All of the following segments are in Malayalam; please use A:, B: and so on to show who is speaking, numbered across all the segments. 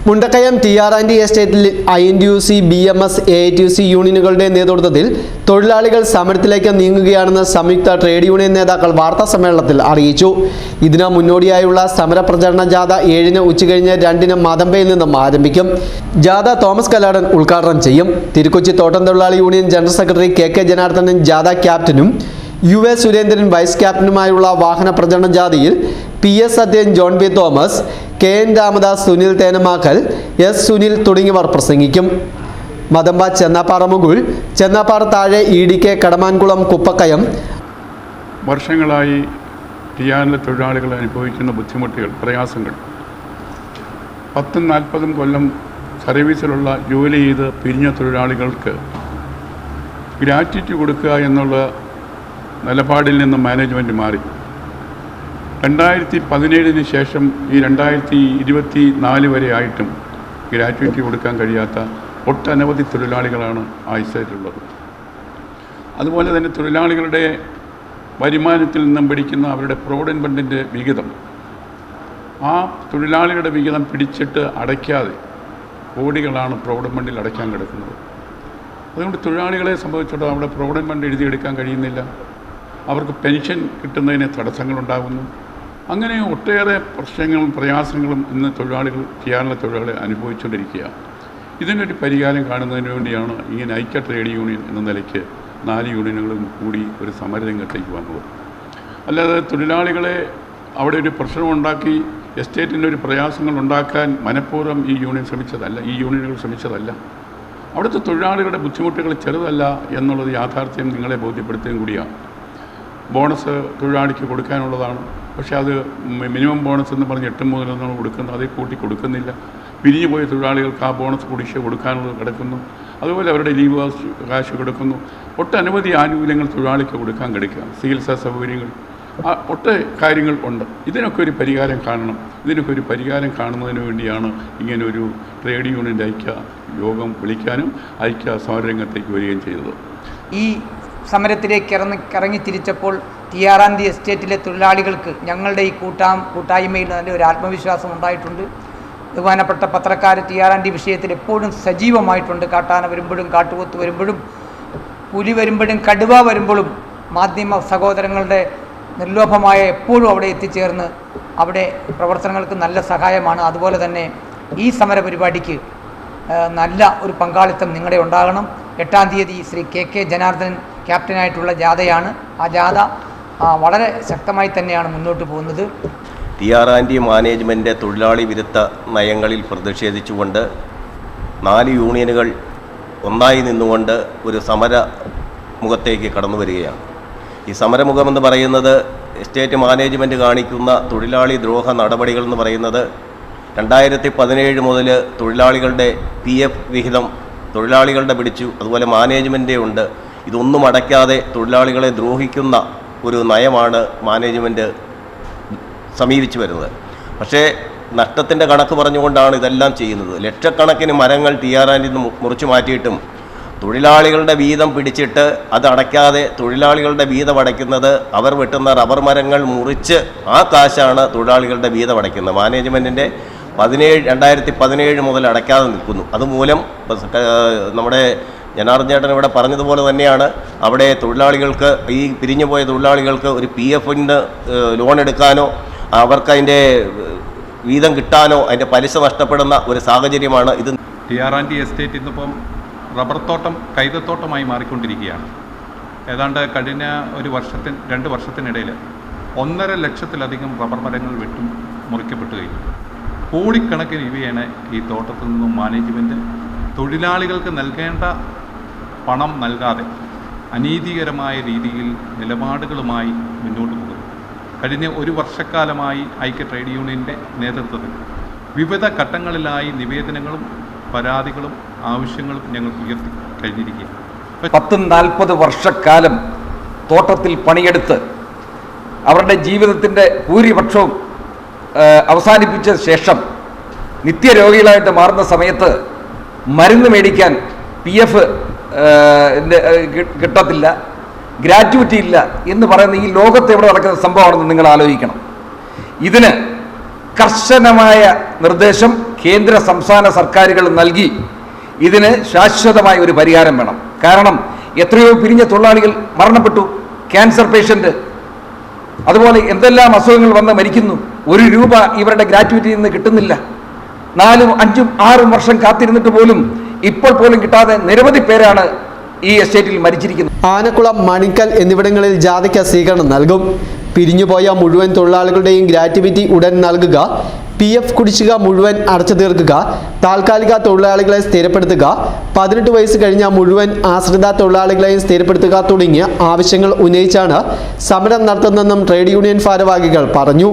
A: മുണ്ടക്കയം ടി.ആർ.ആൻഡ്.ടി എസ്റ്റേറ്റിൽ INTUC, BMS, AITUC യൂണിയനുകളുടെ നേതൃത്വത്തിൽ തൊഴിലാളികൾ സമരത്തിലേക്ക് നീങ്ങുകയാണെന്ന് സംയുക്ത ട്രേഡ് യൂണിയൻ നേതാക്കൾ വാർത്താസമ്മേളനത്തിൽ അറിയിച്ചു. ഇതിന് മുന്നോടിയായുള്ള സമരപ്രചരണ ജാഥ 7-ന് ഉച്ചകഴിഞ്ഞ് 2-ന് മാതമ്പയിൽ നിന്നും ആരംഭിക്കും. ജാഥ തോമസ് കല്ലാടൻ ഉദ്ഘാടനം ചെയ്യും. തിരുക്കൊച്ചി തോട്ടം തൊഴിലാളി union general secretary KK Janardhanan ജാഥ ക്യാപ്റ്റനും UA സുരേന്ദ്രൻ വൈസ് ക്യാപ്റ്റനുമായുള്ള വാഹന പ്രചരണ ജാഥയിൽ PS Sathyan, John B. Thomas, KN Ramadas, Sunil Thenamakkal, S. Sunil തുടങ്ങിയവർ പ്രസംഗിക്കും. മതമ്പ, ചെന്നാപ്പാറ മുകുൾ, ചെന്നാപ്പാറ താഴെ, EDK, കടമാൻകുളം, കുപ്പക്കയം.
B: വർഷങ്ങളായി ടിആറിലെ തൊഴിലാളികൾ അനുഭവിക്കുന്ന ബുദ്ധിമുട്ടുകൾ, പ്രയാസങ്ങൾ, 10-40 കൊല്ലം സർവീസിലുള്ള ജോലി ചെയ്ത് പിരിഞ്ഞ തൊഴിലാളികൾക്ക് ഗ്രാറ്റുവിറ്റി കൊടുക്കുക എന്നുള്ള നിലപാടിൽ നിന്ന് മാനേജ്മെൻറ്റ് മാറി. 2017 ശേഷം ഈ 2024 വരെ ആയിട്ടും ഗ്രാറ്റുവിറ്റി കൊടുക്കാൻ കഴിയാത്ത ഒട്ടനവധി തൊഴിലാളികളാണ് ആയുസ്സായിട്ടുള്ളത്. അതുപോലെ തന്നെ തൊഴിലാളികളുടെ വരുമാനത്തിൽ നിന്നും പിടിക്കുന്ന അവരുടെ പ്രൊവിഡൻറ്റ് ഫണ്ടിൻ്റെ വിഹിതം, ആ തൊഴിലാളികളുടെ വിഹിതം പിടിച്ചിട്ട് അടയ്ക്കാതെ കോടികളാണ് പ്രൊവിഡൻറ്റ് ഫണ്ടിൽ അടയ്ക്കാൻ കിടക്കുന്നത്. അതുകൊണ്ട് തൊഴിലാളികളെ സംബന്ധിച്ചിടത്തോളം അവിടെ പ്രൊവിഡൻറ്റ് ഫണ്ട് എഴുതിയെടുക്കാൻ കഴിയുന്നില്ല. അവർക്ക് പെൻഷൻ കിട്ടുന്നതിന് തടസ്സങ്ങളുണ്ടാകുന്നു. അങ്ങനെ ഒട്ടേറെ പ്രശ്നങ്ങളും പ്രയാസങ്ങളും ഇന്ന് ടിആറിലെ തൊഴിലാളികൾ അനുഭവിച്ചുകൊണ്ടിരിക്കുകയാണ്. ഇതിനൊരു പരിഹാരം കാണുന്നതിന് വേണ്ടിയാണ് ഇങ്ങനെ ഐക്യ ട്രേഡ് യൂണിയൻ എന്ന നിലയ്ക്ക് 4 യൂണിയനുകളും കൂടി ഒരു സമരരംഗത്തേക്ക് വന്നത്. അല്ലാതെ തൊഴിലാളികളെ അവിടെ ഒരു പ്രശ്നമുണ്ടാക്കി എസ്റ്റേറ്റിൻ്റെ ഒരു പ്രയാസങ്ങൾ ഉണ്ടാക്കാൻ മനഃപൂർവ്വം ഈ യൂണിയനുകൾ ശ്രമിച്ചതല്ല. അവിടുത്തെ തൊഴിലാളികളുടെ ബുദ്ധിമുട്ടുകൾ ചെറുതല്ല എന്നുള്ളത് യാഥാർത്ഥ്യം നിങ്ങളെ ബോധ്യപ്പെടുത്തുകയും കൂടിയാണ്. ബോണസ് തൊഴിലാളിക്ക് കൊടുക്കാനുള്ളതാണ്. പക്ഷേ അത് മിനിമം ബോണസ് എന്ന് പറഞ്ഞ് 8 മുതലൊന്നാണ് കൊടുക്കുന്നത്. അതേ കൂട്ടി കൊടുക്കുന്നില്ല. പിരിഞ്ഞു പോയ തൊഴിലാളികൾക്ക് ആ ബോണസ് കുടിശ്ശിക കൊടുക്കാനുള്ളത് കിടക്കുന്നു. അതുപോലെ അവരുടെ ലീവ് കാശ് കൊടുക്കുന്നു. ഒട്ടനവധി ആനുകൂല്യങ്ങൾ തൊഴിലാളിക്ക് കൊടുക്കാൻ കിടക്കുക. ചികിത്സാ സൗകര്യങ്ങൾ, ഒട്ടേ കാര്യങ്ങൾ ഉണ്ട്. ഇതിനൊക്കെ ഒരു പരിഹാരം കാണണം. ഇതിനൊക്കെ ഒരു പരിഹാരം കാണുന്നതിന് വേണ്ടിയാണ് ഇങ്ങനൊരു ട്രേഡ് യൂണിയൻ്റെ ഐക്യ യോഗം വിളിക്കാനും ഐക്യ സമരരംഗത്തേക്ക് വരികയും ചെയ്തത്.
C: ഈ സമരത്തിലേക്ക് ഇറങ്ങി തിരിച്ചപ്പോൾ ടി.ആർ.ആൻഡ്.ടി എസ്റ്റേറ്റിലെ തൊഴിലാളികൾക്ക് ഞങ്ങളുടെ ഈ കൂട്ടായ്മയിൽ നല്ല ഒരു ആത്മവിശ്വാസം ഉണ്ടായിട്ടുണ്ട്. ബഹുമാനപ്പെട്ട പത്രക്കാർ ടി.ആർ.ആൻഡ്.ടി വിഷയത്തിൽ എപ്പോഴും സജീവമായിട്ടുണ്ട്. കാട്ടാന വരുമ്പോഴും, കാട്ടുപോത്ത് വരുമ്പോഴും, പുലി വരുമ്പോഴും, കടുവ വരുമ്പോഴും മാധ്യമ സഹോദരങ്ങളുടെ നിർലോഭമായ എപ്പോഴും അവിടെ എത്തിച്ചേർന്ന് അവിടെ പ്രവർത്തനങ്ങൾക്ക് നല്ല സഹായമാണ്. അതുപോലെ തന്നെ ഈ സമര പരിപാടിക്ക് നല്ല ഒരു പങ്കാളിത്തം നിങ്ങളുടെ ഉണ്ടാകണം. 8-ാം തീയതി ശ്രീ KK ജനാർദ്ദനൻ ക്യാപ്റ്റനായിട്ടുള്ള ജാഥയാണ്. ആ ജാഥ വളരെ ശക്തമായി തന്നെയാണ് മുന്നോട്ട് പോകുന്നത്.
D: ടി.ആർ.ആൻഡ്.ടി മാനേജ്മെൻറ്റ് തൊഴിലാളി വിരുദ്ധ നയങ്ങളിൽ പ്രതിഷേധിച്ചുകൊണ്ട് 4 യൂണിയനുകൾ ഒന്നായി നിന്നുകൊണ്ട് ഒരു സമരമുഖത്തേക്ക് കടന്നു വരികയാണ്. ഈ സമരമുഖമെന്ന് പറയുന്നത് എസ്റ്റേറ്റ് മാനേജ്മെൻറ്റ് കാണിക്കുന്ന തൊഴിലാളി ദ്രോഹ നടപടികൾ എന്ന് പറയുന്നത് 2017 മുതൽ തൊഴിലാളികളുടെ PF വിഹിതം തൊഴിലാളികളുടെ പിടിച്ചു, അതുപോലെ മാനേജ്മെൻറ്റേ ഉണ്ട്. ഇതൊന്നും അടയ്ക്കാതെ തൊഴിലാളികളെ ദ്രോഹിക്കുന്ന ഒരു നയമാണ് മാനേജ്മെൻറ്റ് സമീപിച്ചു വരുന്നത്. പക്ഷേ നഷ്ടത്തിൻ്റെ കണക്ക് പറഞ്ഞുകൊണ്ടാണ് ഇതെല്ലാം ചെയ്യുന്നത്. ലക്ഷക്കണക്കിന് മരങ്ങൾ ടി.ആർ.ആൻഡ്.ടി മുറിച്ചു മാറ്റിയിട്ടും തൊഴിലാളികളുടെ വീതം പിടിച്ചിട്ട് അത് അടയ്ക്കാതെ തൊഴിലാളികളുടെ വീതം അടയ്ക്കുന്നത് അവർ വെട്ടുന്ന റബ്ബർ മരങ്ങൾ മുറിച്ച് ആ കാശാണ് തൊഴിലാളികളുടെ വീതം അടയ്ക്കുന്നത്. മാനേജ്മെൻറ്റിൻ്റെ 2017 മുതൽ അടയ്ക്കാതെ നിൽക്കുന്നു. അതുമൂലം നമ്മുടെ ജനാർദ്ദൻ ചേട്ടൻ ഇവിടെ പറഞ്ഞതുപോലെ തന്നെയാണ് അവിടെ തൊഴിലാളികൾക്ക്, ഈ പിരിഞ്ഞുപോയ തൊഴിലാളികൾക്ക് ഒരു PF-ന് ലോൺ എടുക്കാനോ അവർക്ക് അതിൻ്റെ വീതം കിട്ടാനോ അതിൻ്റെ പലിശ നഷ്ടപ്പെടുന്ന ഒരു സാഹചര്യമാണ് ഇത്.
E: ടി.ആർ.ആൻഡ്.ടി എസ്റ്റേറ്റ് ഇന്നിപ്പം റബ്ബർ തോട്ടം കൈതത്തോട്ടമായി മാറിക്കൊണ്ടിരിക്കുകയാണ്. ഏതാണ്ട് കഴിഞ്ഞ 2 വർഷത്തിനിടയിൽ 1.5 ലക്ഷത്തിലധികം റബ്ബർ മരങ്ങൾ മുറിക്കപ്പെട്ടു കഴിഞ്ഞു. കോടിക്കണക്കിന് രൂപയാണ് ഈ തോട്ടത്തിൽ നിന്നും മാനേജ്മെൻറ്റ് തൊഴിലാളികൾക്ക് നൽകേണ്ട പണം നൽകാതെ അനീതികരമായ രീതിയിൽ നിലപാടുകളുമായി മുന്നോട്ട് പോകുന്നു. കഴിഞ്ഞ 1 വർഷക്കാലമായി ഐക്യ ട്രേഡ് യൂണിയൻ്റെ നേതൃത്വത്തിൽ വിവിധ ഘട്ടങ്ങളിലായി നിവേദനങ്ങളും പരാതികളും ആവശ്യങ്ങളും ഞങ്ങൾ ഉയർത്തി കഴിഞ്ഞിരിക്കുകയാണ്.
F: 40 വർഷക്കാലം തോട്ടത്തിൽ പണിയെടുത്ത് അവരുടെ ജീവിതത്തിൻ്റെ ഭൂരിപക്ഷവും അവസാനിപ്പിച്ച ശേഷം നിത്യരോഗികളായിട്ട് മാറുന്ന സമയത്ത് മരുന്ന് മേടിക്കാൻ PF കിട്ടത്തില്ല, ഗ്രാറ്റുവിറ്റി ഇല്ല എന്ന് പറയുന്ന ഈ ലോകത്ത് എവിടെ നടക്കുന്ന സംഭവമാണെന്ന് നിങ്ങൾ ആലോചിക്കണം. ഇതിന് കർശനമായ നിർദ്ദേശം കേന്ദ്ര സംസ്ഥാന സർക്കാരുകൾ നൽകി ഇതിന് ശാശ്വതമായ ഒരു പരിഹാരം വേണം. കാരണം എത്രയോ പിരിഞ്ഞ തൊഴിലാളികൾ മരണപ്പെട്ടു, ക്യാൻസർ പേഷ്യൻ്റ്, അതുപോലെ എന്തെല്ലാം അസുഖങ്ങൾ വന്ന് മരിക്കുന്നു. ₹1 ഇവരുടെ ഗ്രാറ്റുവിറ്റിയിൽ നിന്ന് കിട്ടുന്നില്ല. 4, 5, 6 വർഷം കാത്തിരുന്നിട്ട് പോലും ഇപ്പോൾ പോലും കിട്ടാതെ നിരവധി പേരാണ് ഈ എസ്റ്റേറ്റിൽ മരിച്ചിരിക്കുന്നത്.
A: ആനക്കുളം, മണിക്കൽ എന്നിവിടങ്ങളിൽ ജാഥയ്ക്ക് സ്വീകരണം നൽകും. പിരിഞ്ഞുപോയ മുഴുവൻ തൊഴിലാളികളുടെയും ഗ്രാറ്റുവിറ്റി ഉടൻ നൽകുക, PF കുടിശ്ശിക മുഴുവൻ അടച്ചു തീർക്കുക, താൽക്കാലിക തൊഴിലാളികളെ സ്ഥിരപ്പെടുത്തുക, 18 വയസ്സ് കഴിഞ്ഞ മുഴുവൻ ആശ്രിത തൊഴിലാളികളെയും സ്ഥിരപ്പെടുത്തുക തുടങ്ങിയ ആവശ്യങ്ങൾ ഉന്നയിച്ചാണ് സമരം നടത്തുന്നതെന്നും ട്രേഡ് യൂണിയൻ ഭാരവാഹികൾ പറഞ്ഞു.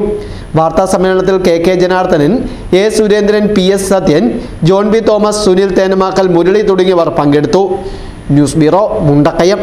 A: വാർത്താ സമ്മേളനത്തിൽ KK Janardhanan, A Surendran, PS Sathyan, John B Thomas, Sunil Thenamakkal, Murali തുടങ്ങിയവർ പങ്കെടുത്തു. News bureau, Mundakayam.